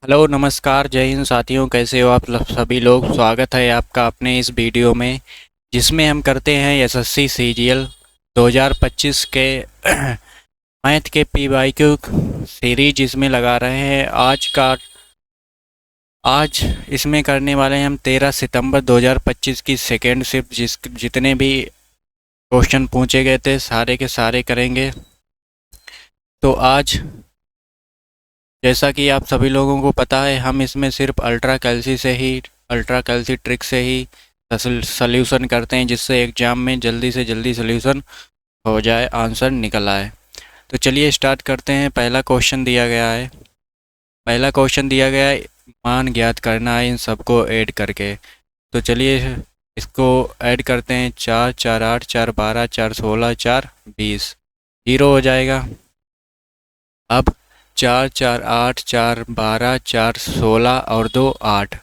Hello नमस्कार जय हिंद साथियों, कैसे हो आप सभी लोग। स्वागत है आपका अपने इस वीडियो में जिसमें हम करते हैं एसएससी सीजीएल 2025 के मैथ के पीवाईक्यू सीरीज जिसमें लगा रहे हैं। आज इसमें करने वाले हैं हम 13 सितंबर 2025 की सेकेंड शिफ्ट। जितने भी क्वेश्चन पूछे गए थे सारे के सारे करेंगे। तो आज जैसा कि आप सभी लोगों को पता है, हम इसमें सिर्फ अल्ट्रा कैल्सी ट्रिक से ही सल्यूशन करते हैं, जिससे एग्ज़ाम में जल्दी से जल्दी सल्यूशन हो जाए, आंसर निकल आए। तो चलिए स्टार्ट करते हैं। पहला क्वेश्चन दिया गया है, मान ज्ञात करना है इन सबको ऐड करके। तो चलिए इसको ऐड करते हैं। 4 4 8 4 12 4 16 4 20 जीरो हो जाएगा। अब 4 4 8 4 12 4 16 और 2 8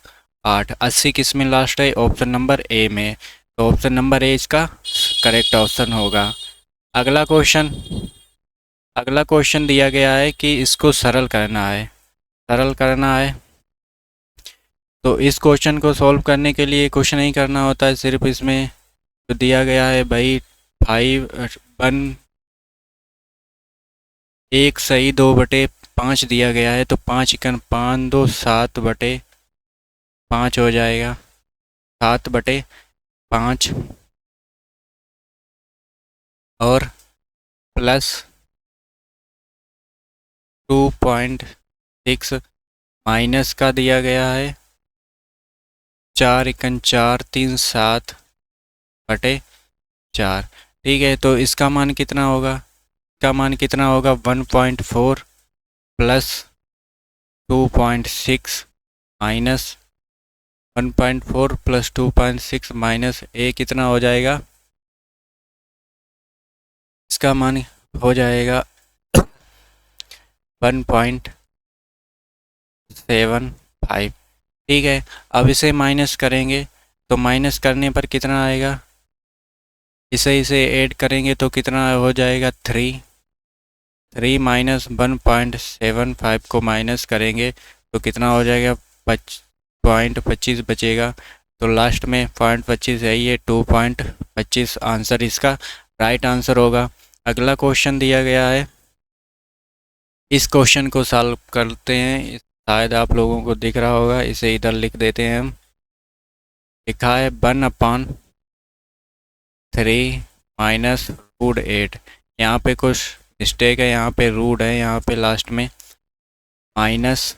8 80 किस में लास्ट है? ऑप्शन नंबर ए में। तो ऑप्शन नंबर ए इसका करेक्ट ऑप्शन होगा। अगला क्वेश्चन अगला क्वेश्चन दिया गया है कि इसको सरल करना है। तो इस क्वेश्चन को सॉल्व करने के लिए कुछ नहीं करना होता है, सिर्फ इसमें जो दिया गया है भाई, 5 1 एक सही 2/5 दिया गया है। तो 5 × 5 = 2 7/5 हो जाएगा। 7/5 और प्लस 2.6 माइनस का दिया गया है। 4 × 4 3 7/4। ठीक है, तो इसका मान कितना होगा? इसका मान कितना होगा? 1.4 प्लस 2.6 माइनस 1.4 प्लस 2.6 माइनस ए कितना हो जाएगा? इसका मान हो जाएगा 1.75। ठीक है, अब इसे माइनस करेंगे तो माइनस करने पर कितना आएगा? इसे ऐड करेंगे तो कितना हो जाएगा? 3 माइनस 1.75 को माइनस करेंगे तो कितना हो जाएगा? 25 बचेगा। तो लास्ट में 0.25 है, ये 2.25 आंसर इसका राइट आंसर होगा। अगला क्वेश्चन दिया गया है, इस क्वेश्चन को सॉल्व करते हैं। शायद आप लोगों को दिख रहा होगा, इसे इधर लिख देते हैं हम। लिखा है 1/3 माइनस √8। यहाँ पे कुछ मिस्टेक है, यहाँ पे रूट है, यहाँ पे लास्ट में minus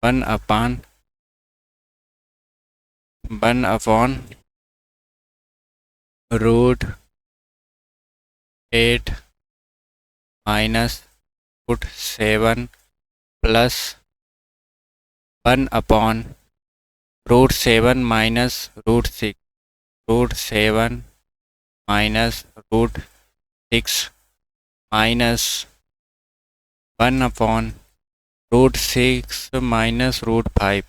1/1/√8 minus √7 plus 1/√7 minus √6 √7 minus √6 minus 1/√6 minus √5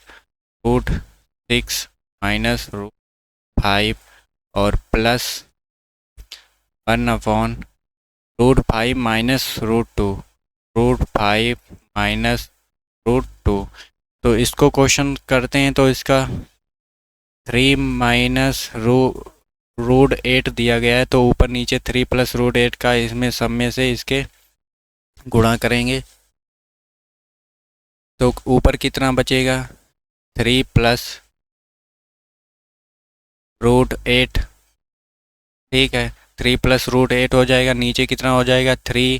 √6 minus √5 और प्लस 1/√5 माइनस √2 √5 माइनस √2। तो इसको क्वेश्चन करते हैं तो इसका 3 माइनस √8 दिया गया है, तो ऊपर नीचे 3 प्लस √8 का इसमें सब में से इसके गुणा करेंगे तो ऊपर कितना बचेगा? 3 प्लस √8। ठीक है, 3 प्लस √8 हो जाएगा। नीचे कितना हो जाएगा? 3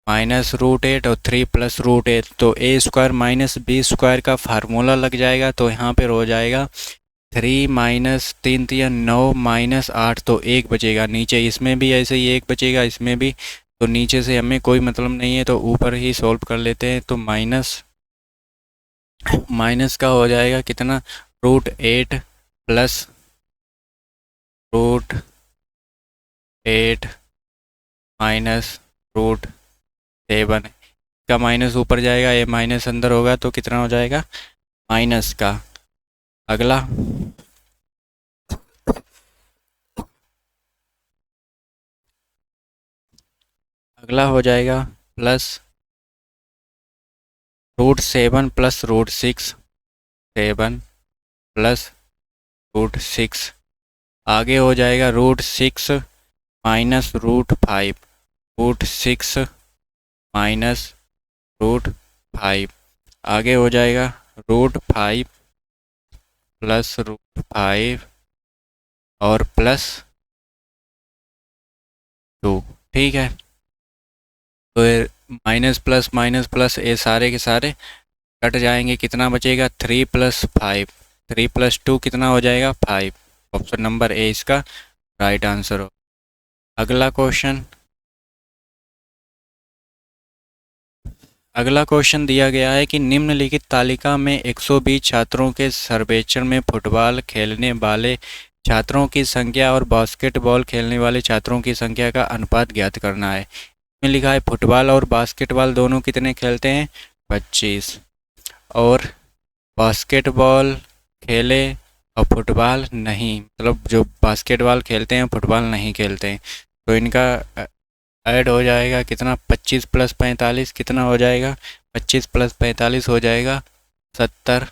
माइनस √8 और 3 प्लस √8। तो a² माइनस b² का फार्मूला लग जाएगा। तो यहाँ पर हो जाएगा 3 माइनस 3 3 9 माइनस 8, तो 1 बचेगा। नीचे इसमें भी ऐसे ही 1 बचेगा, इसमें भी। तो नीचे से हमें कोई मतलब नहीं है, तो ऊपर ही सॉल्व कर लेते हैं। तो माइनस का हो जाएगा कितना? √8 प्लस √8 माइनस √7 का माइनस ऊपर जाएगा, ये माइनस अंदर होगा तो कितना हो जाएगा? माइनस का। अगला अगला हो जाएगा प्लस √7 प्लस √6, 7 प्लस √6, आगे हो जाएगा √6 माइनस √5, √6 माइनस √5, आगे हो जाएगा √5 प्लस √5 और प्लस 2। ठीक है, तो माइनस प्लस माइनस प्लस ये सारे के सारे कट जाएंगे, कितना बचेगा 3 प्लस 5, 3 प्लस 2 कितना हो जाएगा 5। ऑप्शन नंबर ए इसका राइट आंसर हो। अगला क्वेश्चन दिया गया है कि निम्नलिखित तालिका में 120 छात्रों के सर्वेक्षण में फुटबॉल खेलने वाले छात्रों की संख्या और बास्केटबॉल खेलने वाले छात्रों की संख्या का अनुपात ज्ञात करना है। इसमें लिखा है फुटबॉल और बास्केटबॉल दोनों कितने खेलते हैं 25, और बास्केटबॉल खेले और फुटबॉल नहीं, मतलब जो बास्केटबॉल खेलते हैं फुटबॉल नहीं खेलते हैं, तो इनका ऐड हो जाएगा कितना 25 प्लस 45 कितना हो जाएगा 25 प्लस 45 हो जाएगा 70,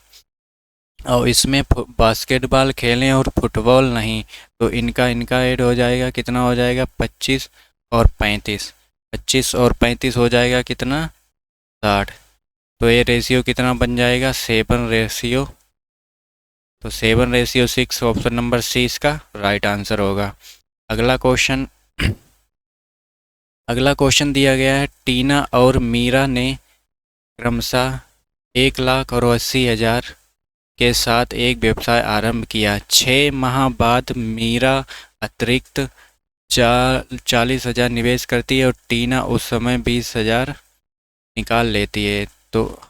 और इसमें बास्केटबॉल खेलें और फुटबॉल नहीं, तो इनका इनका ऐड हो जाएगा कितना हो जाएगा 25 और 35, 25 और 35 हो जाएगा कितना 60, तो ये रेशियो कितना बन जाएगा 7:, तो 7:6, ऑप्शन नंबर सी इसका राइट आंसर होगा। अगला क्वेश्चन अगला क्वेश्चन दिया गया है टीना और मीरा ने क्रमशः 1,80,000 के साथ एक व्यवसाय आरंभ किया। 6 माह बाद मीरा अतिरिक्त 40,000 निवेश करती है और टीना उस समय 20,000 निकाल लेती है, तो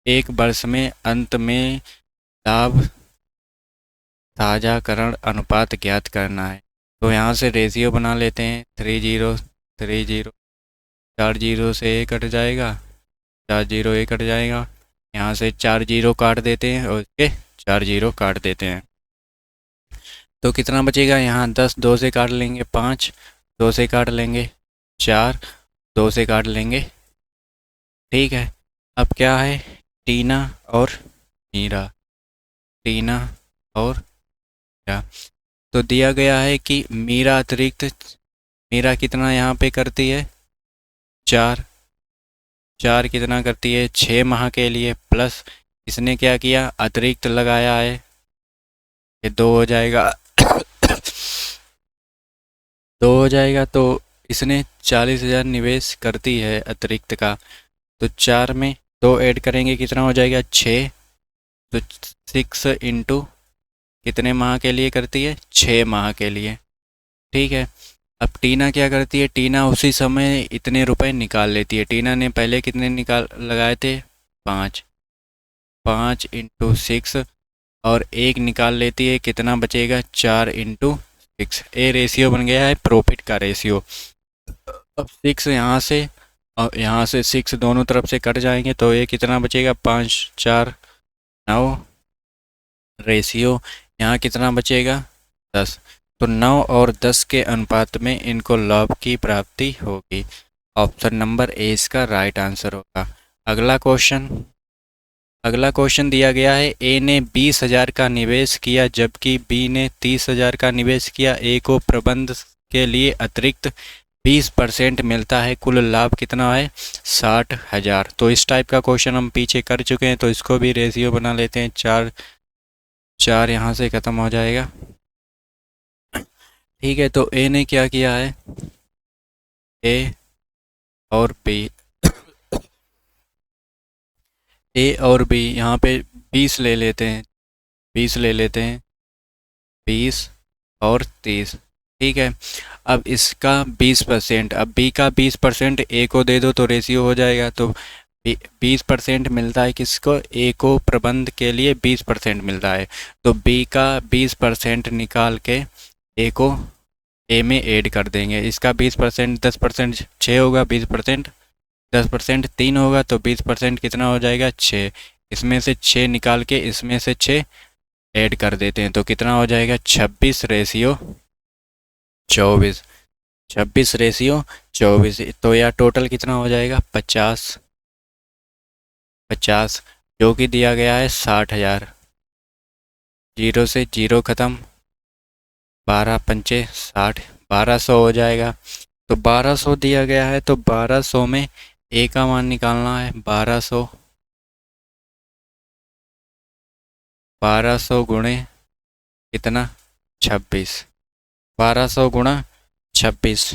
एक वर्ष में अंत में लाभ साझाकरण अनुपात ज्ञात करना है। तो यहाँ से रेशियो बना लेते हैं 3 0 3 0, 4 0 से ए कट जाएगा, 4 0 ए कट जाएगा, यहाँ से 4 0 काट देते हैं और इसके 4 0 काट देते हैं, तो कितना बचेगा यहाँ 10 2 से काट लेंगे, 5 2 से काट लेंगे, 4 2 से काट लेंगे। ठीक है, अब क्या है टीना और मीरा, टीना और मीरा, तो दिया गया है कि मीरा अतिरिक्त, मीरा कितना यहाँ पे करती है 4 कितना करती है 6 माह के लिए, प्लस इसने क्या किया अतिरिक्त लगाया है, ये 2 हो जाएगा 2 हो जाएगा, तो इसने 40,000 निवेश करती है अतिरिक्त का, तो 4 में 2 ऐड करेंगे कितना हो जाएगा 6, तो 6 इंटू कितने माह के लिए करती है 6 माह के लिए। ठीक है, अब टीना क्या करती है, टीना उसी समय इतने रुपए निकाल लेती है। टीना ने पहले कितने निकाल लगाए थे 5, 5 इंटू 6, और 1 निकाल लेती है, कितना बचेगा 4 इंटू 6, ये रेशियो बन गया है प्रॉफिट का रेशियो। अब 6 यहाँ से और यहाँ से 6 दोनों तरफ से कट जाएंगे, तो ये कितना बचेगा 5 4 9, रेशियो यहाँ कितना बचेगा 10, तो 9 और 10 के अनुपात में इनको लाभ की प्राप्ति होगी। ऑप्शन नंबर ए इसका राइट आंसर होगा। अगला क्वेश्चन दिया गया है ए ने 20,000 का निवेश किया जबकि बी ने 30,000 का निवेश किया। ए को प्रबंध के लिए अतिरिक्त 20% मिलता है, कुल लाभ कितना है 60,000। तो इस टाइप का क्वेश्चन हम पीछे कर चुके हैं, तो इसको भी रेशियो बना लेते हैं, 4 यहाँ से ख़त्म हो जाएगा। ठीक है, तो ए ने क्या किया है, ए और बी ए और बी यहाँ पे 20 ले लेते हैं, 20 ले लेते हैं, 20 और 30। ठीक है, अब इसका 20%, अब बी का 20% ए को दे दो तो रेशियो हो जाएगा, तो 20% मिलता है किसको, ए को प्रबंध के लिए 20% मिलता है, तो बी का 20% निकाल के ए को ए में ऐड कर देंगे। इसका 20% 10% 6 होगा, 20% 10% 3 होगा, तो 20% कितना हो जाएगा 6, इसमें से 6 निकाल के इसमें से 6 ऐड कर देते हैं, तो कितना हो जाएगा 26 रेशियो 24, 26 रेशियो 24, तो यह टोटल कितना हो जाएगा 50, 50, जो कि दिया गया है 60,000। जीरो से जीरो ख़त्म, 12×5 = 60, 1200 हो जाएगा। तो 1200 दिया गया है, तो 1200 में ए का मान निकालना है। 1200, 1200 गुणे कितना, 26, 1200 गुणा 26,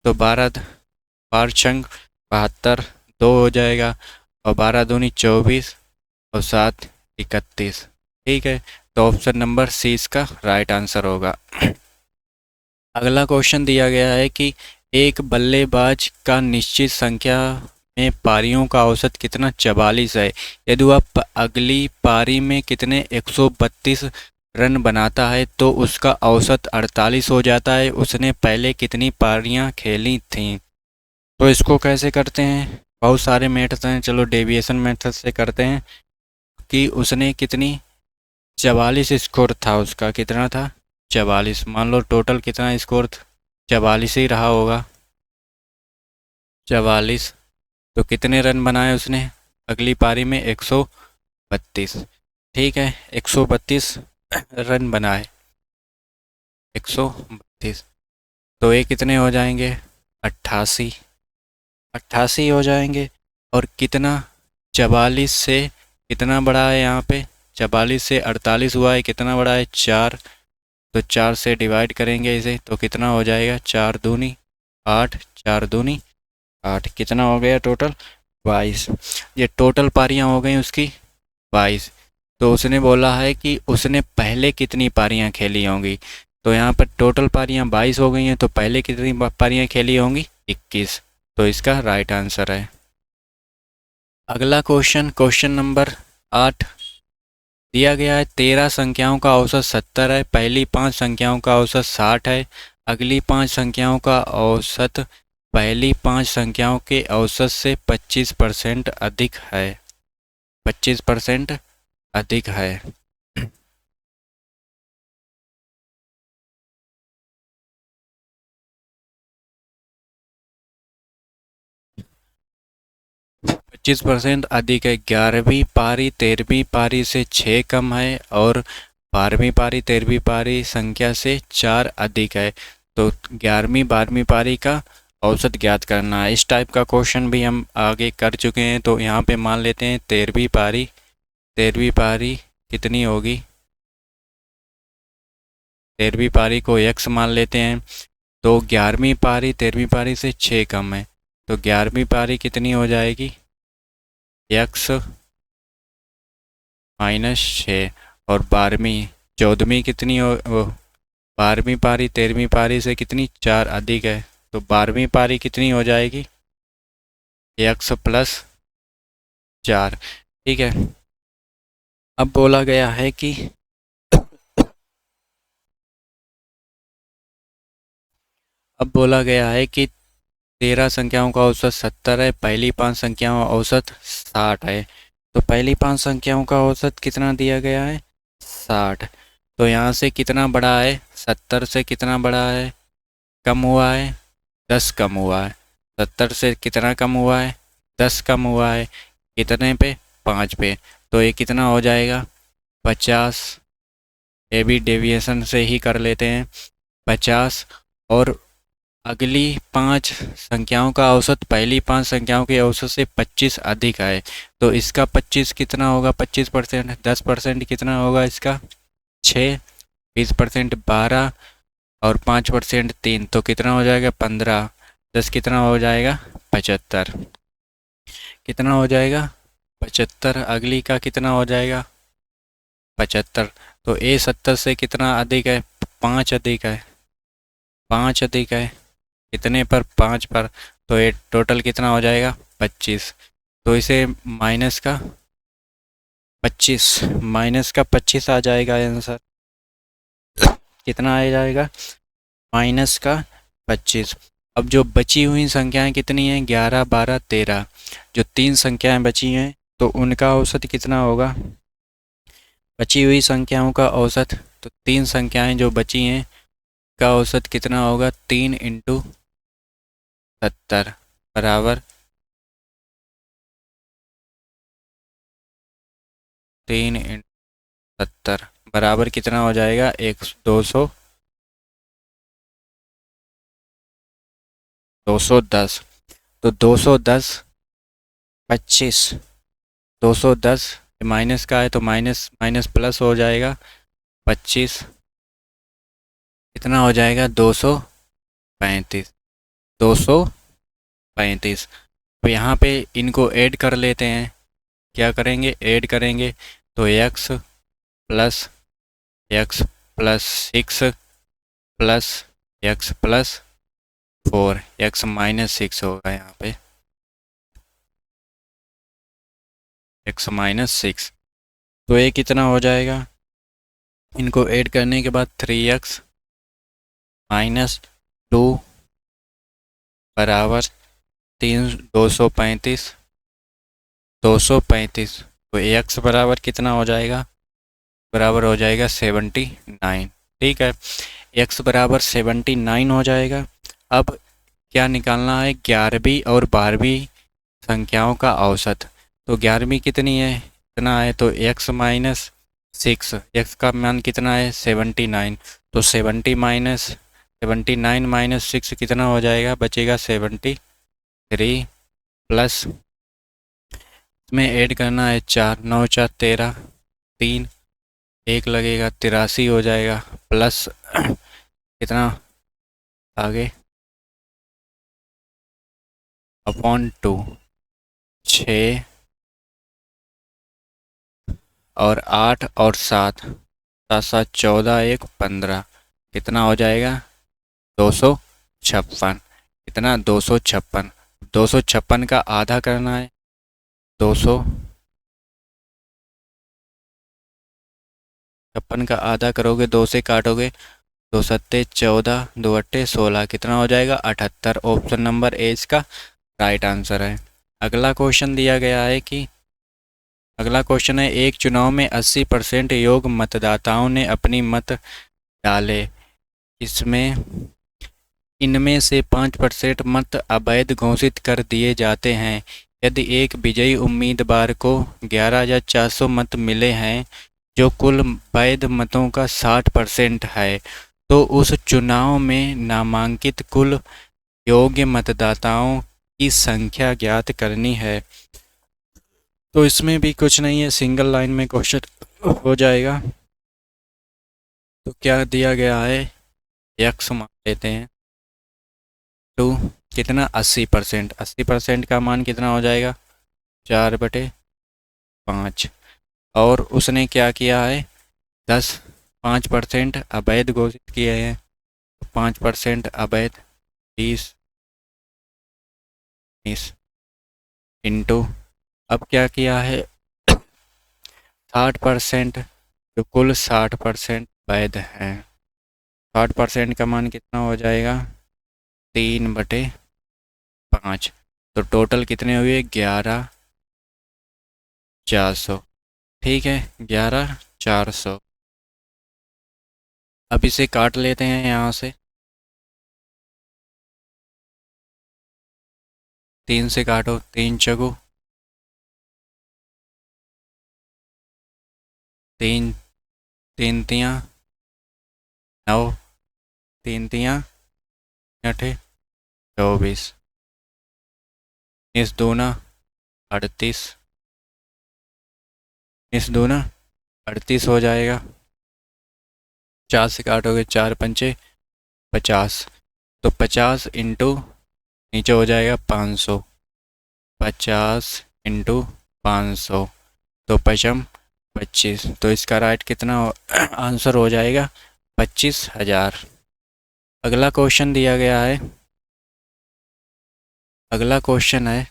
तो 12×5 = 72 हो जाएगा। और 12×2 = 24 और 7 = 31। ठीक है, तो ऑप्शन नंबर सी इसका राइट आंसर होगा। अगला क्वेश्चन दिया गया है कि एक बल्लेबाज का निश्चित संख्या में पारियों का औसत कितना, 44 है। यदि वह अगली पारी में कितने 132 रन बनाता है तो उसका औसत 48 हो जाता है। उसने पहले कितनी पारियां खेली थीं? तो इसको कैसे करते हैं, बहुत सारे मेथड हैं, चलो डेविएशन मेथड से करते हैं। कि उसने कितनी, 44 स्कोर था, उसका कितना था, 44। मान लो टोटल कितना स्कोर, 44 ही रहा होगा। 44, तो कितने रन बनाए उसने अगली पारी में, 132। ठीक है, 132 रन बनाए, 132, तो ये कितने हो जाएंगे, 88, 88 हो जाएंगे। और कितना, 44 से कितना बड़ा है यहाँ पे, 44 से 48 हुआ है, कितना बड़ा है, 4। तो 4 से डिवाइड करेंगे इसे, तो कितना हो जाएगा, 4×2 = 8, 4×2 = 8, कितना हो गया टोटल, 22। ये टोटल पारियां हो गई उसकी 22। तो उसने बोला है कि उसने पहले कितनी पारियां खेली होंगी। तो यहाँ पर टोटल पारियां 22 हो गई हैं, तो पहले कितनी पारियां खेली होंगी, 21। तो इसका राइट आंसर है। अगला क्वेश्चन, क्वेश्चन नंबर 8 दिया गया है। 13 संख्याओं का औसत 70 है। पहली 5 संख्याओं का औसत 60 है। अगली 5 संख्याओं का औसत पहली 5 संख्याओं के औसत से 25% अधिक है। 25% अधिक है। 25% अधिक है। 11वीं पारी 13वीं पारी से 6 कम है और 12वीं पारी 13वीं पारी संख्या से 4 अधिक है। तो 11वीं 12वीं पारी का औसत ज्ञात करना है। इस टाइप का क्वेश्चन भी हम आगे कर चुके हैं। तो यहाँ पे मान लेते हैं 13वीं पारी कितनी होगी, 13वीं पारी को x मान लेते हैं। तो 11वीं पारी 13वीं पारी से 6 कम है, तो 11वीं पारी कितनी हो जाएगी, x -6। और 12वीं 14वीं कितनी हो, 12वीं पारी 13वीं पारी से कितनी, 4 अधिक है। तो 12वीं पारी कितनी हो जाएगी, x + 4। ठीक है, अब बोला गया है कि अब बोला गया है कि 13 संख्याओं का औसत 70 है। पहली 5 संख्याओं का औसत 60 है। तो पहली 5 संख्याओं का औसत कितना दिया गया है, 60। तो यहाँ से कितना बड़ा है, 70 से कितना बड़ा है, कम हुआ है, 10 कम हुआ है। 70 से कितना कम हुआ है, 10 कम हुआ है। कितने पे, 5 पे। तो ये कितना हो जाएगा, 50। ये भी डेविएशन से ही कर लेते हैं, 50। और अगली 5 संख्याओं का औसत पहली 5 संख्याओं के औसत से 25 अधिक है। तो इसका 25 कितना होगा, 25%, 10% कितना होगा इसका, 6, 20% 12 और 5% 3, तो कितना हो जाएगा, 15। 10 कितना हो जाएगा, 75। कितना हो जाएगा, 75। अगली का कितना हो जाएगा, 75। तो ए 70 से कितना अधिक है, 5 अधिक है, 5 अधिक है। कितने पर, 5 पर। तो ये टोटल कितना हो जाएगा, 25। तो इसे माइनस का 25 आ जाएगा आंसर। कितना आ जाएगा, -25। अब जो बची हुई संख्याएं कितनी हैं, 11, 12, 13। जो 3 संख्याएं बची हैं तो उनका औसत कितना होगा, बची हुई संख्याओं का औसत। तो 3 संख्याएं जो बची हैं का औसत कितना होगा, 3 × 70 बराबर 3 × 70 बराबर कितना हो जाएगा? 210। तो 210 25, 210 माइनस का है तो माइनस माइनस प्लस हो जाएगा 25, कितना हो जाएगा? 235, 235। तो यहाँ पे इनको ऐड कर लेते हैं। क्या करेंगे? ऐड करेंगे तो x+6 प्लस x+4, x-6 होगा यहाँ पे, x-6। तो ये कितना हो जाएगा? इनको ऐड करने के बाद 3x-2 बराबर 235, 235। तो x बराबर कितना हो जाएगा? बराबर हो जाएगा 79। ठीक है, x बराबर 79 हो जाएगा। अब क्या निकालना है? 11वीं और 12वीं संख्याओं का औसत। तो 11वीं कितनी है? कितना है? तो x-6, x का मान कितना है? 79। तो 79 माइनस 6 कितना हो जाएगा? बचेगा 73 प्लस में ऐड करना है 4, 9 4 13, 3 1 लगेगा 83 हो जाएगा प्लस कितना आगे अपॉन 2, 6 और 8 और 7, 7 7 14 1 15, कितना हो जाएगा? 256। कितना? 256। 256 का आधा करना है, 256 का आधा करोगे, 2 से काटोगे, 2 सत्ते 14, 2 अट्ठे 16, कितना हो जाएगा? 78। ऑप्शन नंबर ए इसका राइट आंसर है। अगला क्वेश्चन दिया गया है कि अगला क्वेश्चन है, एक चुनाव में 80% योग्य मतदाताओं ने अपनी मत डाले, इसमें इनमें से 5% मत अवैध घोषित कर दिए जाते हैं। यदि एक विजयी उम्मीदवार को 11,400 मत मिले हैं, जो कुल वैध मतों का 60% है, तो उस चुनाव में नामांकित कुल योग्य मतदाताओं की संख्या ज्ञात करनी है। तो इसमें भी कुछ नहीं है, सिंगल लाइन में क्वेश्चन हो जाएगा। तो क्या दिया गया है? x मान लेते हैं, 2 कितना? 80%। 80% का मान कितना हो जाएगा? 4/5। और उसने क्या किया है? 5% अवैध घोषित किए हैं, 5% अवैध, 20 इंटू, अब क्या किया है? 60%, जो कुल 60% वैध हैं। 60% का मान कितना हो जाएगा? 3/5। तो टोटल कितने हुए? 11,400। ठीक है, 11,400। अब इसे काट लेते हैं यहाँ से, 3 से काटो, 3 चौगु 3, 3 तियाँ 9, 3 तियाँ 8, 24, इस दूना 38, इस दूना 38 हो जाएगा। 4 से काटोगे, 4 पंचे 50। तो 50 इंटू नीचे हो जाएगा 500, 50 इंटू 500, तो 25। तो इसका राइट कितना आंसर हो जाएगा? 25,000। अगला क्वेश्चन दिया गया है, अगला क्वेश्चन है,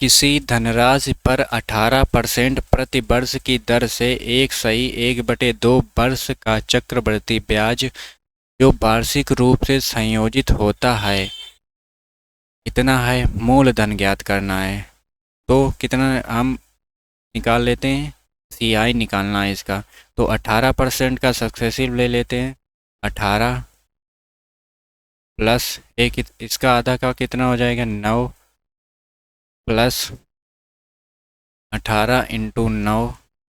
किसी धनराशि पर 18% प्रति वर्ष की दर से 1/2 वर्ष का चक्रवृद्धि ब्याज जो वार्षिक रूप से संयोजित होता है, कितना है? मूलधन ज्ञात करना है। तो कितना हम निकाल लेते हैं? CI निकालना है इसका। तो 18% का सक्सेसिव ले लेते हैं, 18 प्लस एक, इसका आधा का कितना हो जाएगा? 9 प्लस 18 इंटू 9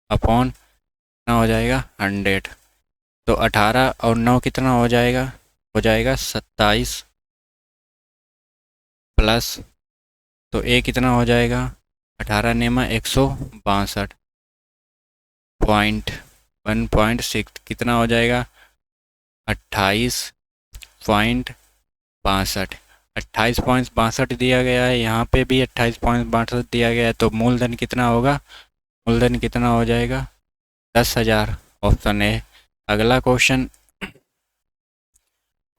अपॉन कितना हो जाएगा 100। तो 18 और 9 कितना हो जाएगा 27 प्लस, तो ए कितना हो जाएगा 18 नेमा 162 पॉइंट 1.6 कितना हो जाएगा 28.62। 28.62 दिया गया है, यहाँ पे भी 28.62 दिया गया है, तो मूलधन कितना होगा, मूलधन कितना हो जाएगा 10,000। Option A. अगला क्वेश्चन,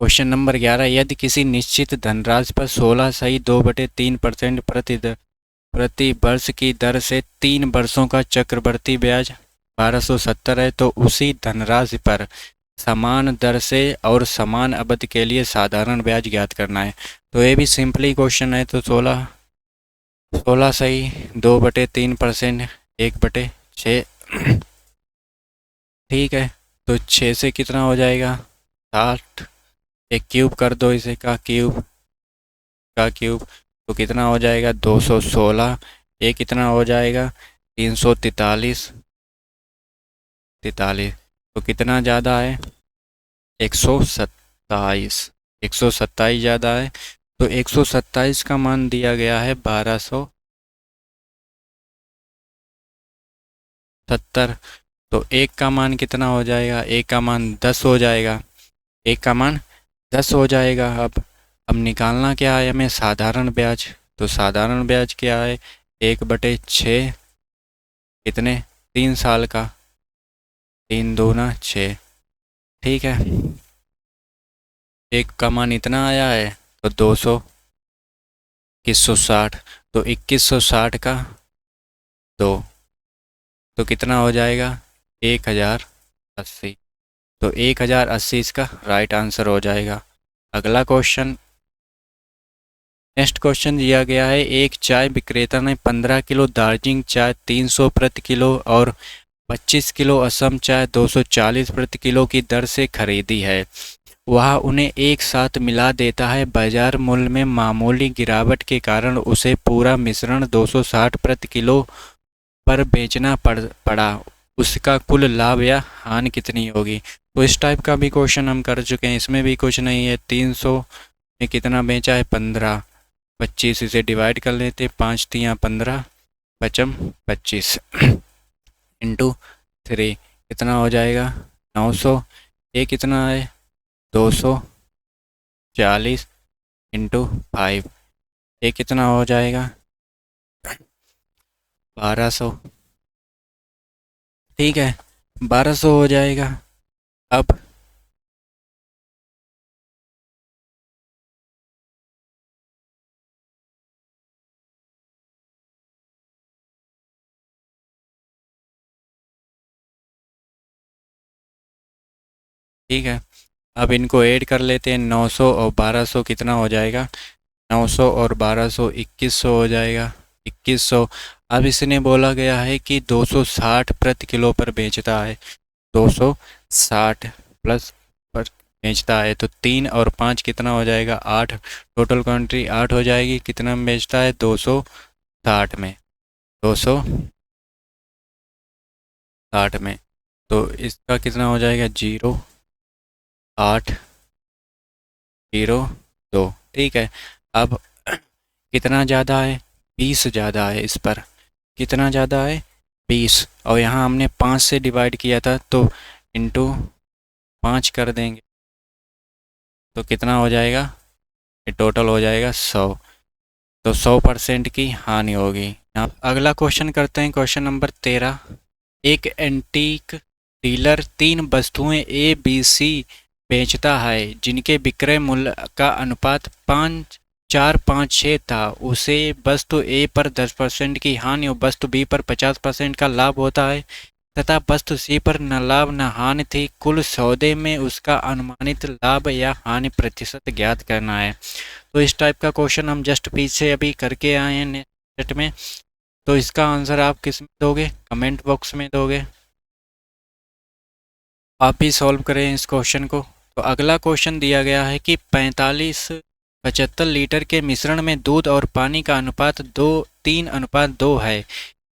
क्वेश्चन नंबर 11, यदि किसी निश्चित धनराशि पर 16.2/3% प्रति वर्ष की दर से 3 वर्षों का चक्रवृद्धि ब्याज 1270 है, तो उसी धनराशि पर समान दर से और समान अवधि के लिए साधारण ब्याज ज्ञात करना है। तो ये भी सिंपली क्वेश्चन है। तो 16/2/3% 1/6। ठीक है, तो 6 से कितना हो जाएगा 60, एक क्यूब कर दो इसे का क्यूब तो कितना हो जाएगा 216। ये कितना हो जाएगा 343। तो कितना ज़्यादा है 127। 127 ज़्यादा है, तो 127 का मान दिया गया है 1270। तो एक का मान कितना हो जाएगा, एक का मान 10 हो जाएगा, एक का मान 10 हो जाएगा। अब निकालना क्या है हमें साधारण ब्याज। तो साधारण ब्याज क्या है 1/6 कितने 3 साल का, 3 दूना 6। ठीक है, एक का मान इतना आया है तो 2160। तो 2160 का 2 तो कितना हो जाएगा 1080। तो 1080 इसका राइट आंसर हो जाएगा। अगला क्वेश्चन, नेक्स्ट क्वेश्चन दिया गया है, एक चाय विक्रेता ने 15 किलो दार्जिलिंग चाय 300 प्रति किलो और 25 किलो असम चाय 240 प्रति किलो की दर से खरीदी है। वह उन्हें एक साथ मिला देता है। बाजार मूल्य में मामूली गिरावट के कारण उसे पूरा मिश्रण 260 प्रति किलो पर बेचना पड़ा। उसका कुल लाभ या हानि कितनी होगी। तो इस टाइप का भी क्वेश्चन हम कर चुके हैं, इसमें भी कुछ नहीं है। 300 में कितना बेचा है 15, 25 इसे डिवाइड कर लेते, 5 तियाँ 15 पचम 25 इंटू 3 कितना हो जाएगा 900। ये कितना है 240 इंटू 5, ये कितना हो जाएगा 1200। ठीक है, 1200 हो जाएगा। अब ठीक है, अब इनको ऐड कर लेते हैं। 900 और 1200 कितना हो जाएगा 900 और 1200 2100 हो जाएगा 2100। अब इसने बोला गया है कि 260 प्रति किलो पर बेचता है, 260 प्लस पर बेचता है। तो 3 और 5 कितना हो जाएगा 8, टोटल क्वांटिटी 8 हो जाएगी। कितना में बेचता है 260 में, 260 में। तो इसका कितना हो जाएगा 0.802। ठीक है, अब कितना ज़्यादा है 20 ज़्यादा है इस पर। कितना ज़्यादा है 20, और यहाँ हमने 5 से डिवाइड किया था, तो इंटू 5 कर देंगे तो कितना हो जाएगा, ये टोटल हो जाएगा 100। तो 100% की हानि होगी। यहाँ अगला क्वेश्चन करते हैं, क्वेश्चन नंबर 13। एक एंटीक डीलर 3 वस्तुएं ए बी सी बेचता है जिनके विक्रय मूल्य का अनुपात 4, 5, 6 था। उसे वस्तु ए पर 10% की हानि और वस्तु बी पर 50% का लाभ होता है तथा वस्तु सी पर न लाभ न हानि थी। कुल सौदे में उसका अनुमानित लाभ या हानि प्रतिशत ज्ञात करना है। तो इस टाइप का क्वेश्चन हम जस्ट पीछे अभी करके आए हैं नेट में। तो इसका आंसर आप किस में दोगे, कमेंट बॉक्स में दोगे। आप ही सॉल्व करें इस क्वेश्चन को। तो अगला क्वेश्चन दिया गया है कि 45-75 लीटर के मिश्रण में दूध और पानी का अनुपात 2 3:2 है।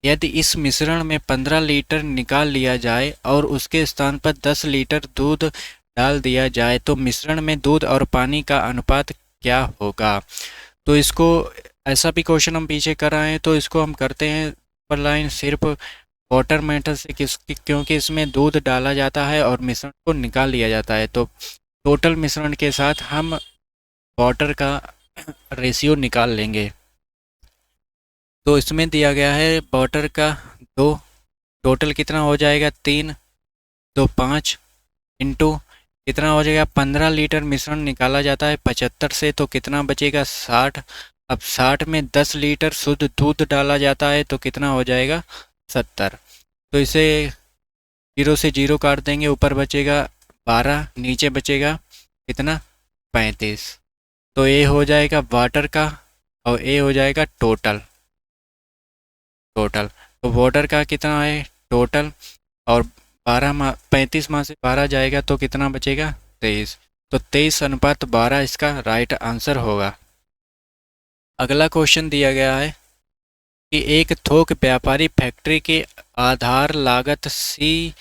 यदि इस मिश्रण में 15 लीटर निकाल लिया जाए और उसके स्थान पर 10 लीटर दूध डाल दिया जाए तो मिश्रण में दूध और पानी का अनुपात क्या होगा। तो इसको ऐसा भी क्वेश्चन हम पीछे कर रहे हैं तो इसको हम करते हैं पर लाइन सिर्फ वाटर मेथड से क्योंकि इसमें दूध डाला जाता है और मिश्रण को निकाल लिया जाता है। तो टोटल मिश्रण के साथ हम वाटर का रेशियो निकाल लेंगे। तो इसमें दिया गया है वाटर का 2, टोटल कितना हो जाएगा 3, तो 5 इंटू कितना हो जाएगा 15 लीटर मिश्रण निकाला जाता है 75 से, तो कितना बचेगा 60। अब 60 में 10 लीटर शुद्ध दूध डाला जाता है तो कितना हो जाएगा 70। तो इसे 0 से 0 काट देंगे, ऊपर बचेगा 12, नीचे बचेगा कितना 35। तो ये हो जाएगा वाटर का और ये हो जाएगा टोटल। तो वाटर का कितना है टोटल, और 35 में से 12 जाएगा तो कितना बचेगा 23। तो 23:12 इसका राइट आंसर होगा। अगला क्वेश्चन दिया गया है कि एक थोक व्यापारी फैक्ट्री के आधार लागत सी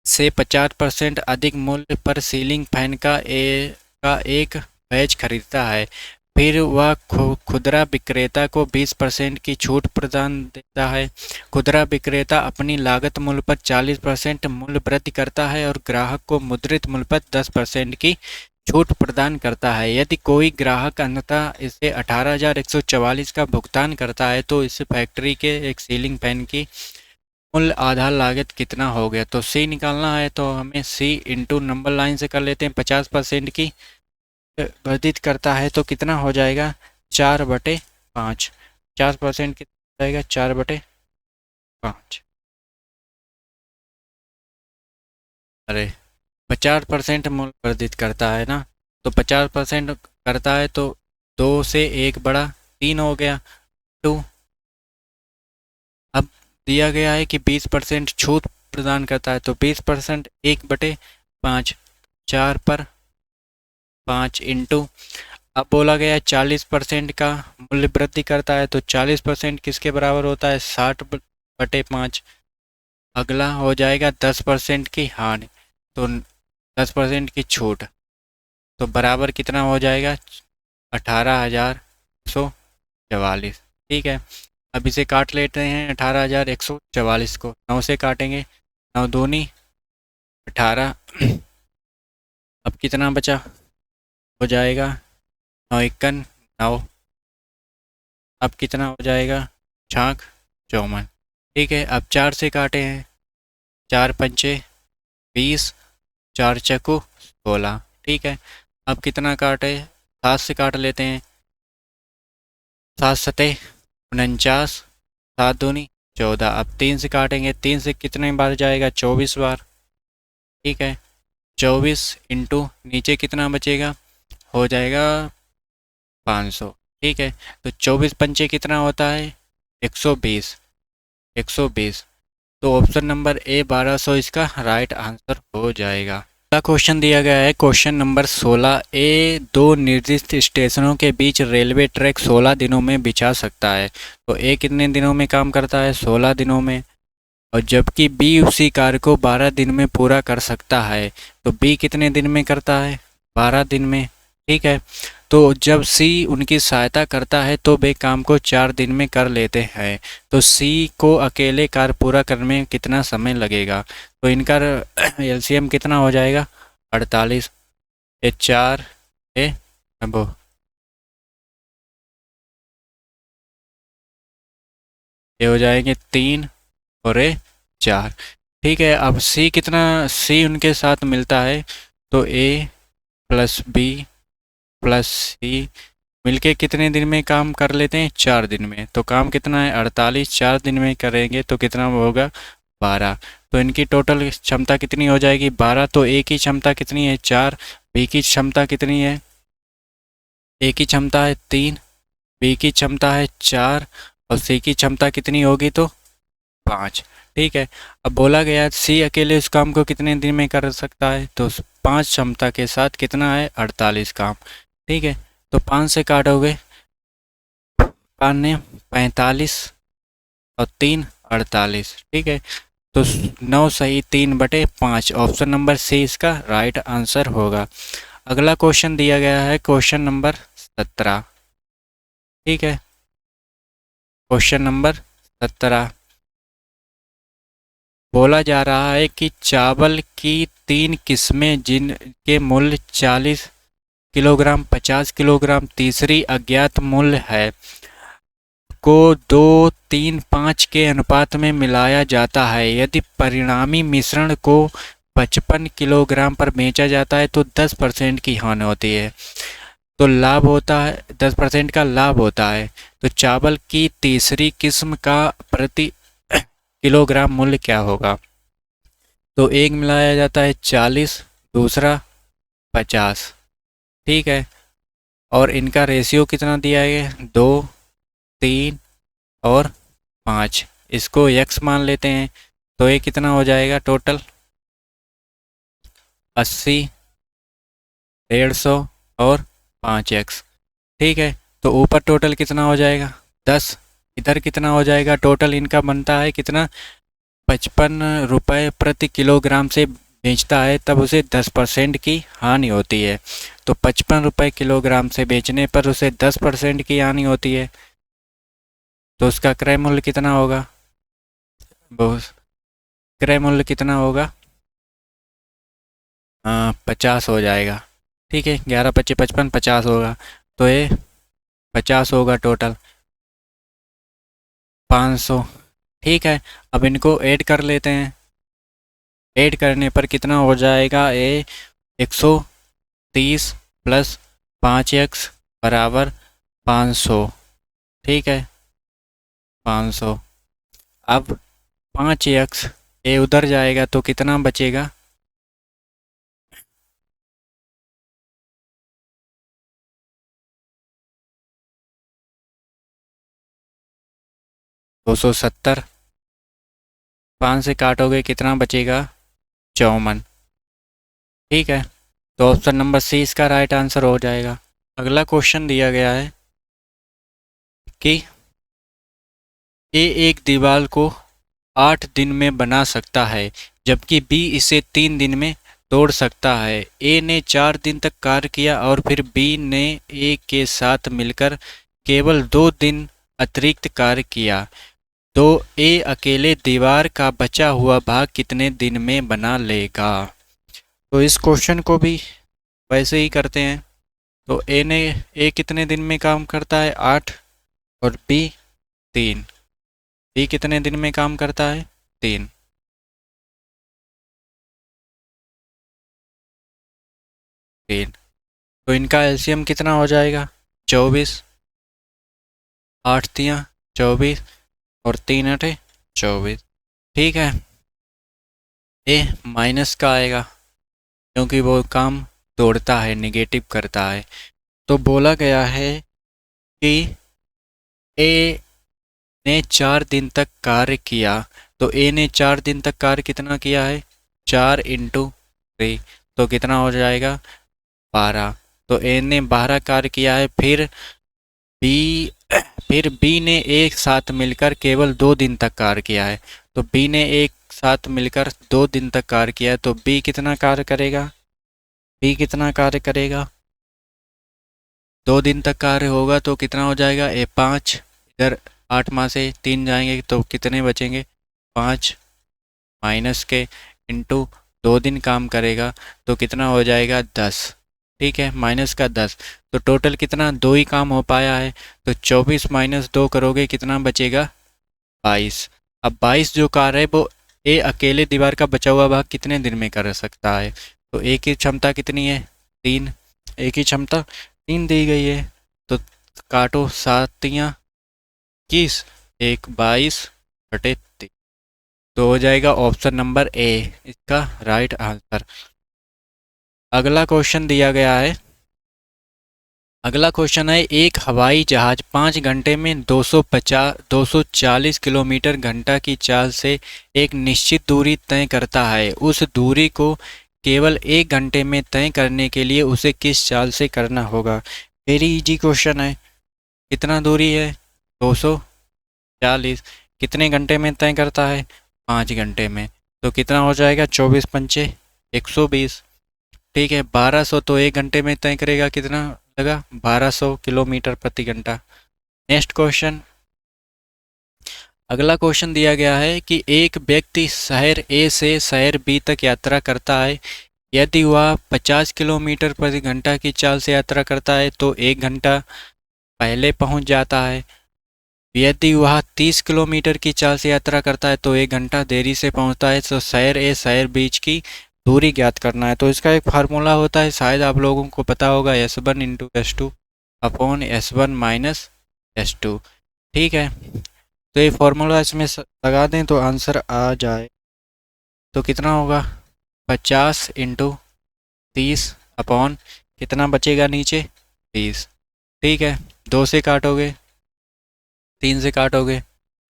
से 50% अधिक मूल्य पर सीलिंग फैन का एक बैच खरीदता है। फिर वह खुदरा विक्रेता को 20% की छूट प्रदान देता है। खुदरा विक्रेता अपनी लागत मूल्य पर 40% मूल्य वृद्धि करता है और ग्राहक को मुद्रित मूल्य पर 10% की छूट प्रदान करता है। यदि कोई ग्राहक अंततः इसे 18,144 का भुगतान करता है तो इस फैक्ट्री के एक सीलिंग फैन की मूल्य आधार लागत कितना हो गया। तो सी निकालना है तो हमें सी इंटू नंबर लाइन से कर लेते हैं। 50% की वर्धित करता है तो कितना हो जाएगा 4/5। 50% कितना हो जाएगा 4/5। अरे 50% मूल्य वर्धित करता है ना, तो 50% करता है तो 2 से 1 बढ़ा 3 हो गया 2। अब दिया गया है कि 20% छूट प्रदान करता है तो 20% 1/5 4/5 इंटू अब बोला गया 40% का मूल्य वृद्धि करता है तो 40% किसके बराबर होता है 60/5। अगला हो जाएगा 10% की हानि, तो 10% की छूट तो बराबर कितना हो जाएगा 18,144। ठीक है, अब इसे काट लेते हैं 18,144 को 9 से काटेंगे, 9 दूनी 18। अब कितना बचा हो जाएगा 9 एकन 9। अब कितना हो जाएगा 6 54। ठीक है, अब 4 से काटे हैं, 4 पंचे 20, 4 चक्कू 16। ठीक है, अब कितना काटे 7 से काट लेते हैं, 7 सते 49, 7 दूनी 14। अब 3 से काटेंगे, 3 से कितने बार जाएगा 24 बार। ठीक है, 24 इंटू नीचे कितना बचेगा हो जाएगा 500। ठीक है, तो 24 पंचे कितना होता है 120। 120, तो ऑप्शन नंबर ए 1200 इसका राइट आंसर हो जाएगा। अगला क्वेश्चन दिया गया है क्वेश्चन नंबर 16 ए, 2 निर्दिष्ट स्टेशनों के बीच रेलवे ट्रैक 16 दिनों में बिछा सकता है। तो ए कितने दिनों में काम करता है 16 दिनों में, और जबकि बी उसी कार्य को 12 दिन में पूरा कर सकता है। तो बी कितने दिन में करता है 12 दिन में। ठीक है, तो जब सी उनकी सहायता करता है तो वे काम को 4 दिन में कर लेते हैं। तो सी को अकेले कार्य पूरा करने में कितना समय लगेगा। तो इनका एलसीएम कितना हो जाएगा 48। ये 4 है अब ये हो जाएंगे 3 और ये 4। ठीक है, अब सी कितना सी उनके साथ मिलता है तो ए प्लस बी प्लस सी मिलके कितने दिन में काम कर लेते हैं 4 दिन में। तो काम कितना है 48, 4 दिन में करेंगे तो कितना होगा 12। तो इनकी टोटल क्षमता कितनी हो जाएगी 12। तो ए की क्षमता कितनी है 4, बी की क्षमता कितनी है ए की क्षमता है 3, बी की क्षमता है 4 और सी की क्षमता कितनी होगी तो 5। ठीक है, अब बोला गया सी अकेले उस काम को कितने दिन में कर सकता है तो 5 क्षमता के साथ कितना है 48 काम। ठीक है, तो 5 से काटोगे पान ने 45 और 3 48, ठीक है। तो 9 सही 3/5, ऑप्शन नंबर सी इसका राइट आंसर होगा। अगला क्वेश्चन दिया गया है क्वेश्चन नंबर 17, ठीक है। क्वेश्चन नंबर 17 बोला जा रहा है कि चावल की 3 किस्में जिनके मूल्य 40 किलोग्राम, 50 किलोग्राम, तीसरी अज्ञात मूल्य है, को 2, 3, 5 के अनुपात में मिलाया जाता है। यदि परिणामी मिश्रण को 55 किलोग्राम पर बेचा जाता है तो 10% की हानि होती है। तो लाभ होता है 10% का लाभ होता है। तो चावल की तीसरी किस्म का प्रति किलोग्राम मूल्य क्या होगा? तो एक मिलाया जाता है 40, दूसरा 50, ठीक है। और इनका रेशियो कितना दिया है? 2, 3 और 5। इसको x मान लेते हैं। तो ये कितना हो जाएगा टोटल? 80, 150 और 5x, ठीक है। तो ऊपर टोटल कितना हो जाएगा? 10। इधर कितना हो जाएगा? टोटल इनका बनता है कितना? 55 रुपये प्रति किलोग्राम से बेचता है तब उसे 10% की हानि होती है। तो 55 रुपये किलोग्राम से बेचने पर उसे 10% की हानि होती है। तो उसका क्रय मूल्य कितना होगा? बहुत क्रय मूल्य कितना होगा? 50 हो जाएगा, ठीक है। 11, 25, 55, 50 होगा। तो ये 50 होगा टोटल, 500, ठीक है। अब इनको ऐड कर लेते हैं। ऐड करने पर कितना हो जाएगा? ये 130 प्लस 5x बराबर 500, ठीक है। 500। अब 5x ये उधर जाएगा तो कितना बचेगा? 270। 5 से काटोगे कितना बचेगा? 54, ठीक है। तो ऑप्शन नंबर सी इसका राइट आंसर हो जाएगा। अगला क्वेश्चन दिया गया है कि ए एक दीवार को 8 दिन में बना सकता है जबकि बी इसे 3 दिन में तोड़ सकता है। ए ने 4 दिन तक कार्य किया और फिर बी ने ए के साथ मिलकर केवल 2 दिन अतिरिक्त कार्य किया। तो ए अकेले दीवार का बचा हुआ भाग कितने दिन में बना लेगा? तो इस क्वेश्चन को भी वैसे ही करते हैं। तो ए कितने दिन में काम करता है? 8, और बी 3। बी कितने दिन में काम करता है? 3। 3। तो इनका एलसीएम कितना हो जाएगा? 24। 8 तियाँ 24 और 3 8 24, ठीक है। ए माइनस का आएगा क्योंकि वो काम तोड़ता है, निगेटिव करता है। तो बोला गया है कि ए ने 4 दिन तक कार्य किया। तो ए ने 4 दिन तक कार्य कितना किया है? 4 इंटू 3, तो कितना हो जाएगा? 12। तो ए ने 12 कार्य किया है। बी फिर बी ने एक साथ मिलकर केवल 2 दिन तक कार्य किया है। तो बी ने एक साथ मिलकर 2 दिन तक कार्य किया है। तो बी कितना कार्य करेगा? बी कितना कार्य करेगा? 2 दिन तक कार्य होगा तो कितना हो जाएगा? ए 5। इधर 8 माह से 3 जाएंगे तो कितने बचेंगे? 5 माइनस के इंटू 2 दिन काम करेगा तो कितना हो जाएगा? 10, ठीक है। माइनस का 10, तो टोटल कितना? 2 ही काम हो पाया है। तो 24 माइनस 2 करोगे कितना बचेगा? 22। अब 22 जो कार्य है वो ए अकेले दीवार का बचा हुआ भाग कितने दिन में कर सकता है? तो ए की क्षमता कितनी है? 3। ए की क्षमता 3 दी गई है। तो काटो 7 तियाँ 21, 1 22/3। तो हो जाएगा ऑप्शन नंबर ए इसका राइट आंसर। अगला क्वेश्चन दिया गया है। अगला क्वेश्चन है एक हवाई जहाज 5 घंटे में 240 किलोमीटर घंटा की चाल से एक निश्चित दूरी तय करता है। उस दूरी को केवल 1 घंटे में तय करने के लिए उसे किस चाल से करना होगा? वेरी इजी क्वेश्चन है। कितना दूरी है? 240 कितने घंटे में तय करता है? 5 घंटे में। तो कितना हो जाएगा? 24 पंचे 120। ठीक है, 1200 तो 1 घंटे में तय करेगा, कितना लगा? 1200 किलोमीटर प्रति घंटा। नेक्स्ट क्वेश्चन, अगला क्वेश्चन दिया गया है कि एक व्यक्ति शहर ए से शहर बी तक यात्रा करता है। यदि वह 50 किलोमीटर प्रति घंटा की चाल से यात्रा करता है तो 1 घंटा पहले पहुंच जाता है। यदि वह 30 किलोमीटर की चाल से यात्रा करता है तो 1 घंटा देरी से पहुंचता है। तो शहर ए शहर बीच की दूरी ज्ञात करना है। तो इसका एक फार्मूला होता है, शायद आप लोगों को पता होगा, S1 into S2 upon S1 minus S2। ठीक है, तो ये फार्मूला इसमें लगा दें तो आंसर आ जाए। तो कितना होगा? 50 इंटू 30 अपॉन कितना बचेगा नीचे? 30। ठीक है, 2 से काटोगे, 3 से काटोगे,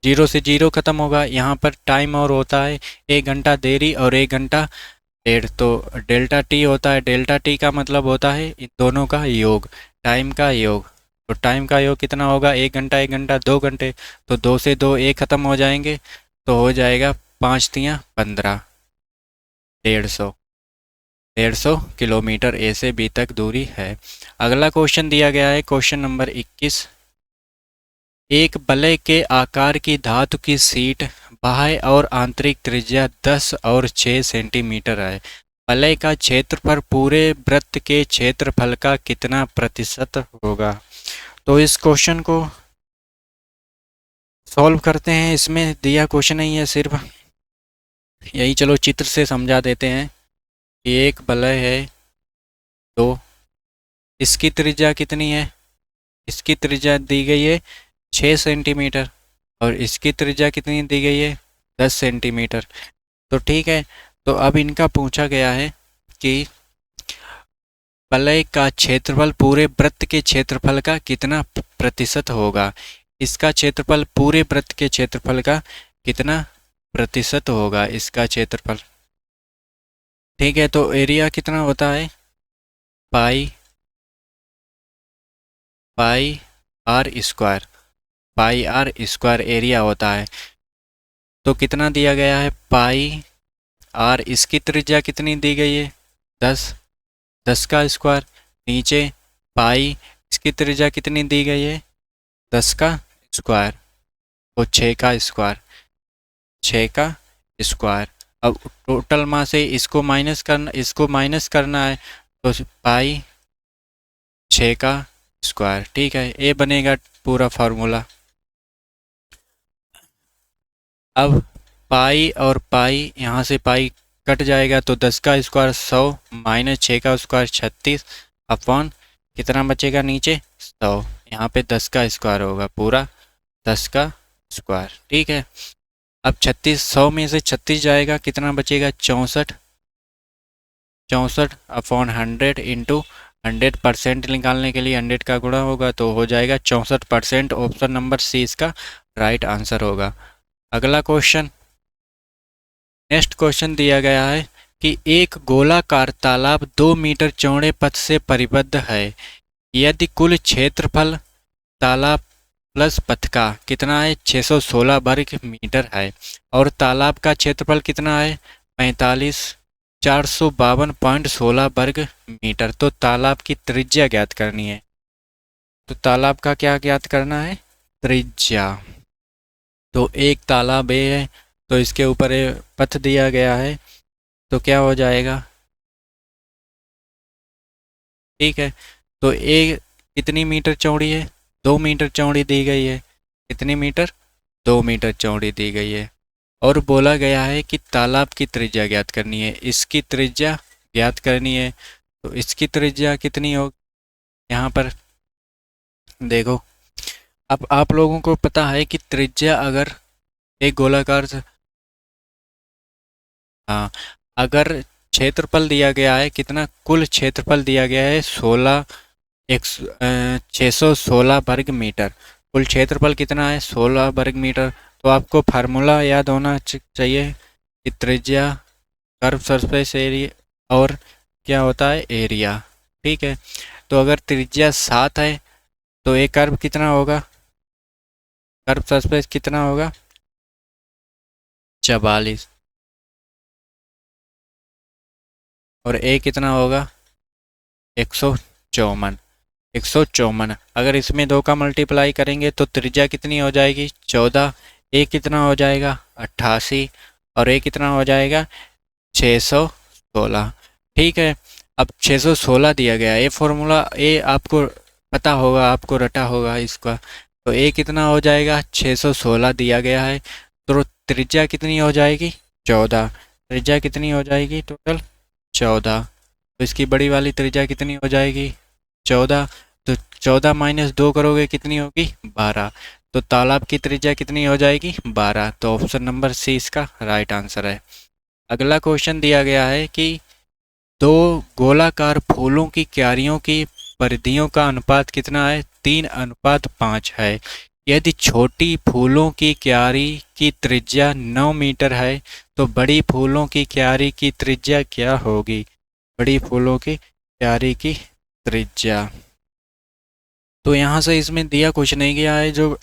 0 से 0 खत्म होगा। यहाँ पर टाइम और होता है 1 घंटा देरी और 1 घंटा डेढ़, तो डेल्टा टी होता है। डेल्टा टी का मतलब होता है इन दोनों का योग, टाइम का योग। तो टाइम का योग कितना होगा? 1 घंटा 1 घंटा 2 घंटे, तो 2 से 2 1 खत्म हो जाएंगे, तो हो जाएगा 5 तियाँ 15, 150। 150 किलोमीटर ए से बी तक दूरी है। अगला क्वेश्चन दिया गया है, क्वेश्चन नंबर 21। एक वलय के आकार की धातु की शीट, बाह्य और आंतरिक त्रिज्या 10 और 6 सेंटीमीटर है। वलय का क्षेत्रफल पूरे वृत्त के क्षेत्रफल का कितना प्रतिशत होगा? तो इस क्वेश्चन को सॉल्व करते हैं। इसमें दिया क्वेश्चन नहीं है, सिर्फ यही चलो चित्र से समझा देते हैं कि एक वलय है, दो, इसकी त्रिज्या कितनी है? इसकी त्रिज्या दी गई है 6 सेंटीमीटर और इसकी त्रिज्या कितनी दी गई है? 10 सेंटीमीटर। तो ठीक है, तो अब इनका पूछा गया है कि वलय का क्षेत्रफल पूरे वृत्त के क्षेत्रफल का कितना प्रतिशत होगा। इसका क्षेत्रफल पूरे वृत्त के क्षेत्रफल का कितना प्रतिशत होगा, इसका क्षेत्रफल। ठीक है, तो एरिया कितना होता है? Pi pi r square, pi r square area होता है। तो कितना दिया गया है? पाई आर, इसकी त्रिज्या कितनी दी गई है? 10, 10 का स्क्वायर। नीचे पाई, इसकी त्रिज्या कितनी दी गई है? 10 का स्क्वायर। तो 6 का स्क्वायर, 6 का स्क्वायर। अब टोटल में से इसको माइनस करना है, तो पाई 6 का स्क्वायर। ठीक है, ये बनेगा पूरा फार्मूला। अब पाई और पाई, यहाँ से पाई कट जाएगा, तो 10 का स्क्वायर 100 माइनस 6 का स्क्वायर 36 अपॉन कितना बचेगा नीचे? 100। यहाँ पे 10 का स्क्वायर होगा, पूरा 10 का स्क्वायर। ठीक है, अब 36, 100 में से 36 जाएगा, कितना बचेगा? 64। 64 अपॉन 100 इंटू 100% निकालने के लिए 100 का गुणा होगा, तो हो जाएगा 64%। ऑप्शन नंबर सी इसका राइट आंसर होगा। अगला क्वेश्चन, नेक्स्ट क्वेश्चन दिया गया है कि एक गोलाकार तालाब 2 मीटर चौड़े पथ से परिबद्ध है। यदि कुल क्षेत्रफल तालाब प्लस पथ का कितना है? 616 वर्ग मीटर है और तालाब का क्षेत्रफल कितना है? 452 वर्ग मीटर। तो तालाब की त्रिज्या ज्ञात करनी है। तो तालाब का क्या ज्ञात करना है? त्रिज्या। तो एक तालाब ए है, तो इसके ऊपर पथ दिया गया है, तो क्या हो जाएगा? ठीक है, तो ए कितनी मीटर चौड़ी है? 2 मीटर चौड़ी दी गई है। कितनी मीटर? 2 मीटर चौड़ी दी गई है। और बोला गया है कि तालाब की त्रिज्या ज्ञात करनी है, इसकी त्रिज्या ज्ञात करनी है। तो इसकी त्रिज्या कितनी होगी? यहाँ पर देखो, अब आप लोगों को पता है कि त्रिज्या अगर एक गोलाकार, हाँ, अगर क्षेत्रफल दिया गया है, कितना कुल क्षेत्रफल दिया गया है? 616 वर्ग मीटर। कुल क्षेत्रफल कितना है? 16 वर्ग मीटर। तो आपको फार्मूला याद होना चाहिए कि त्रिज्या, कर्व सरफेस एरिया और क्या होता है? एरिया। ठीक है, तो अगर त्रिज्या 7 है तो एक कर्व कितना होगा? कर्व सरफेस कितना होगा 44 और ए कितना होगा 154 154। अगर इसमें 2 का मल्टीप्लाई करेंगे तो त्रिज्या कितनी हो जाएगी 14। ए कितना हो जाएगा 88 और ए कितना हो जाएगा 616। ठीक है, अब 616 दिया गया ये फॉर्मूला ए आपको पता होगा, आपको रटा होगा इसका। तो ए कितना हो जाएगा 616 दिया गया है, तो त्रिज्या कितनी हो जाएगी 14। त्रिज्या कितनी हो जाएगी टोटल 14। तो इसकी बड़ी वाली त्रिज्या कितनी हो जाएगी 14। तो 14 माइनस 2 करोगे कितनी होगी 12। तो तालाब की त्रिज्या कितनी हो जाएगी 12। तो ऑप्शन नंबर सी इसका राइट आंसर है। अगला क्वेश्चन दिया गया है कि 2 गोलाकार फूलों की क्यारियों की परिधियों का अनुपात कितना है 3:5 है। यदि छोटी फूलों की क्यारी की त्रिज्या 9 मीटर है तो बड़ी फूलों की क्यारी की त्रिज्या क्या होगी। बड़ी फूलों की क्यारी की त्रिज्या, तो यहाँ से इसमें दिया कुछ नहीं गया है, जो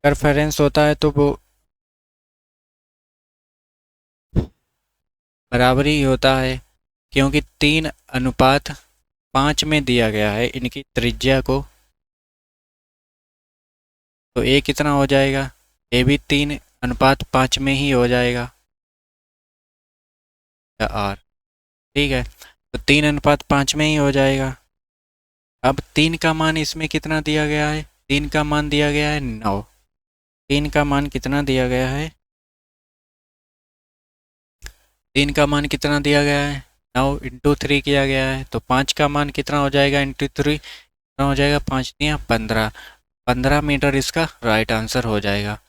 रेफरेंस होता है तो वो बराबर ही होता है, क्योंकि 3:5 में दिया गया है इनकी त्रिज्या को। तो ए कितना हो जाएगा, ए भी 3:5 में ही हो जाएगा या आर। ठीक है, तो 3:5 में ही हो जाएगा। अब 3 का मान इसमें कितना दिया गया है, 3 का मान दिया गया है 9। 3 का मान कितना दिया गया है, 3 का मान कितना दिया गया है 9 इंटू 3 किया गया है। तो 5 का मान कितना हो जाएगा इंटू 3 कितना हो जाएगा 5 या 15। 15 मीटर इसका राइट आंसर हो जाएगा।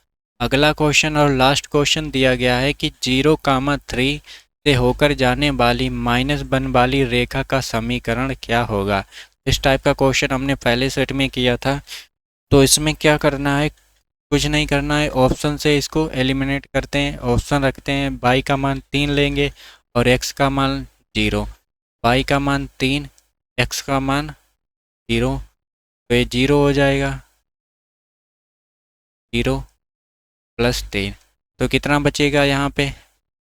अगला क्वेश्चन और लास्ट क्वेश्चन दिया गया है कि 0,3 से होकर जाने वाली -1 वाली रेखा का समीकरण क्या होगा। इस टाइप का क्वेश्चन हमने पहले सेट में किया था। तो इसमें क्या करना है, कुछ नहीं करना है, ऑप्शन से इसको एलिमिनेट करते हैं। ऑप्शन रखते हैं, y का मान 3 लेंगे और x का मान 0। y का मान 3, x का मान 0, तो ये 0 हो जाएगा। 0 प्लस 3, तो कितना बचेगा यहाँ पे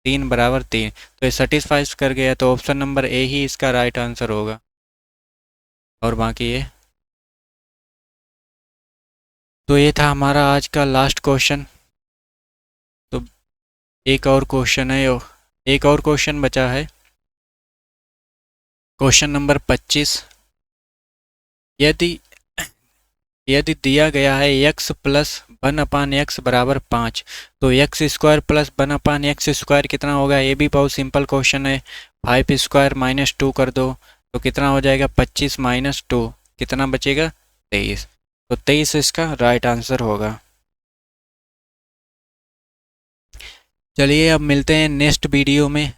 3 बराबर 3। तो ये सेटिस्फाइज कर गया, तो ऑप्शन नंबर ए ही इसका राइट आंसर होगा। और बाकी ये, तो ये था हमारा आज का लास्ट क्वेश्चन। तो एक और क्वेश्चन है, एक और क्वेश्चन बचा है, क्वेश्चन नंबर 25। यदि यदि दिया गया है x प्लस 1/x बराबर 5, तो x square plus 1/x square कितना होगा। ये भी बहुत सिंपल क्वेश्चन है। 5 स्क्वायर माइनस 2 कर दो तो कितना हो जाएगा 25 माइनस 2 कितना बचेगा 23। तो 23 इसका राइट आंसर होगा। चलिए अब मिलते हैं नेक्स्ट वीडियो में।